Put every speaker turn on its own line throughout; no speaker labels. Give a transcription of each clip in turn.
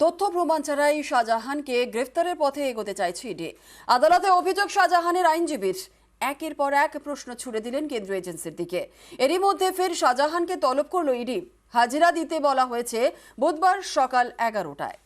তথ্য প্রমাণ ছাড়াই শাহজাহানকে গ্রেফতারের পথে এগোতে চাইছে ইডি। আদালতে অভিযোগ শাহজাহানের আইনজীবীর একের পর এক প্রশ্ন ছুড়ে দিলেন কেন্দ্রীয় এজেন্সির দিকে। এরই মধ্যে ফের শাহজাহানকে তলব করল ইডি। হাজিরা দিতে বলা হয়েছে বুধবার সকাল 11টায়।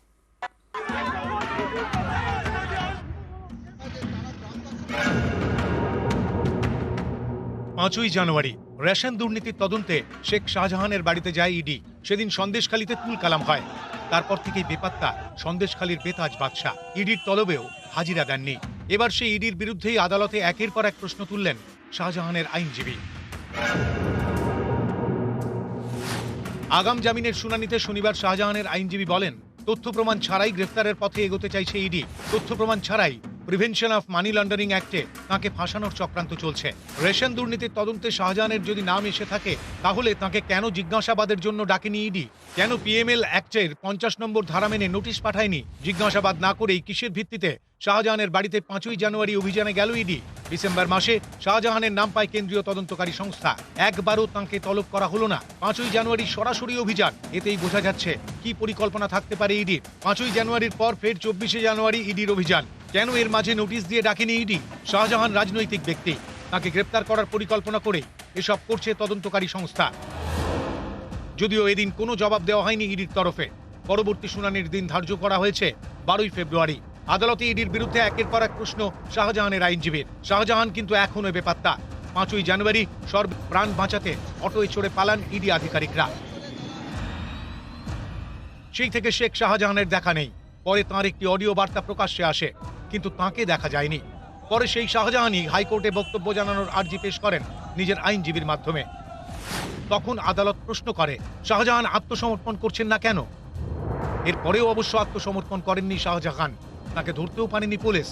5ই জানুয়ারি রেশন দুর্নীতির তদন্তে শেখ শাহজাহানের বাড়িতে যায় ইডি। সেদিন সন্দেশখালীতে তুলকালাম হয়। তারপর থেকেই বেপাত্তা সন্দেশখালীর বেতাজ বাদশা। ইডির তলবেও হাজিরা দেননি। এবার সেই ইডির বিরুদ্ধেই আদালতে একের পর এক প্রশ্ন তুললেন শাহজাহানের আইনজীবী। আগাম জামিনের শুনানিতে শনিবার শাহজাহানের আইনজীবী বলেন, তথ্য প্রমাণ ছাড়াই গ্রেফতারের পথে এগোতে চাইছে ইডি। তথ্য প্রমাণ ছাড়াই প্রিভেনশন অফ মানি লন্ডারিং অ্যাক্টে তাঁকে ফাঁসানোর চক্রান্ত চলছে। রেশন দুর্নীতির তদন্তে শাহজাহানের যদি নাম এসে থাকে, তাহলে তাঁকে কেন জিজ্ঞাসাবাদের জন্য ডাকেনি ইডি? কেন পিএমএল অ্যাক্টের 50 নম্বর ধারা মেনে নোটিশ পাঠায়নি? জিজ্ঞাসাবাদ না করেই কিসের ভিত্তিতে শাহজাহানের বাড়িতে 5ই জানুয়ারি অভিযানে গেল ইডি? ডিসেম্বর মাসে শাহজাহানের নাম পায় কেন্দ্রীয় তদন্তকারী সংস্থা। একবারও তাঁকে তলব করা হলো না। 5ই জানুয়ারি সরাসরি অভিযান। এতেই বোঝা যাচ্ছে কি পরিকল্পনা থাকতে পারে ইডির। 5ই জানুয়ারির পর ফের 24শে জানুয়ারি ইডির অভিযান। কেন এর মাঝে নোটিশ দিয়ে ডাকেনি ইডি? শাহজাহান রাজনৈতিক ব্যক্তি, তাকে গ্রেপ্তার করার পরিকল্পনা করে এসব করছে তদন্তকারী সংস্থা। যদিও এদিন কোনো জবাব দেওয়া হয়নি ইডির তরফে। পরবর্তী শুনানির দিন ধার্য করা হয়েছে 12ই ফেব্রুয়ারি। আদালতে ইডির বিরুদ্ধে একের পর এক প্রশ্ন শাহজাহানের আইনজীবীর। শাহজাহান কিন্তু এখনো বেপাত্তা। 5ই জানুয়ারি প্রাণ বাঁচাতে অটোয় চড়ে পালান ইডি আধিকারিকরা। সেই থেকে শেখ শাহজাহানের দেখা নেই। পরে তাঁর একটি অডিও বার্তা প্রকাশ্যে আসে, কিন্তু তাঁকে দেখা যায়নি। পরে সেই শাহজাহানই হাইকোর্টে বক্তব্য জানানোর আর্জি পেশ করেন নিজের আইনজীবীর মাধ্যমে। তখন আদালত প্রশ্ন করে, শাহজাহান আত্মসমর্পণ করছেন না কেন? এরপরেও অবশ্য আত্মসমর্পণ করেননি শাহজাহান। তাকে ধরতেও পারেনি পুলিশ।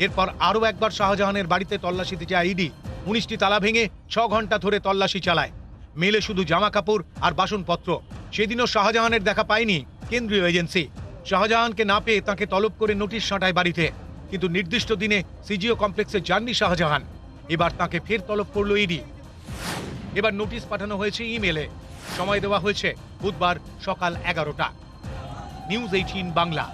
এরপর আরও একবার শাহজাহানের বাড়িতে তল্লাশিতে যায় ইডি। 19টি তালা ভেঙে 6 ঘন্টা ধরে তল্লাশি চালায়। মেলে শুধু জামা কাপড় আর বাসনপত্র। সেদিনও শাহজাহানের দেখা পায়নি কেন্দ্রীয় এজেন্সি। শাহজাহানকে না পেয়ে তাঁকে তলব করে নোটিশ সাঁটায় বাড়িতে, কিন্তু নির্দিষ্ট দিনে সিজিও কমপ্লেক্সে যাননি শাহজাহান। এবার তাঁকে ফের তলব করল ইডি। এবার নোটিশ পাঠানো হয়েছে ইমেলে। সময় দেওয়া হয়েছে বুধবার সকাল 11টা। নিউজ 18 বাংলা।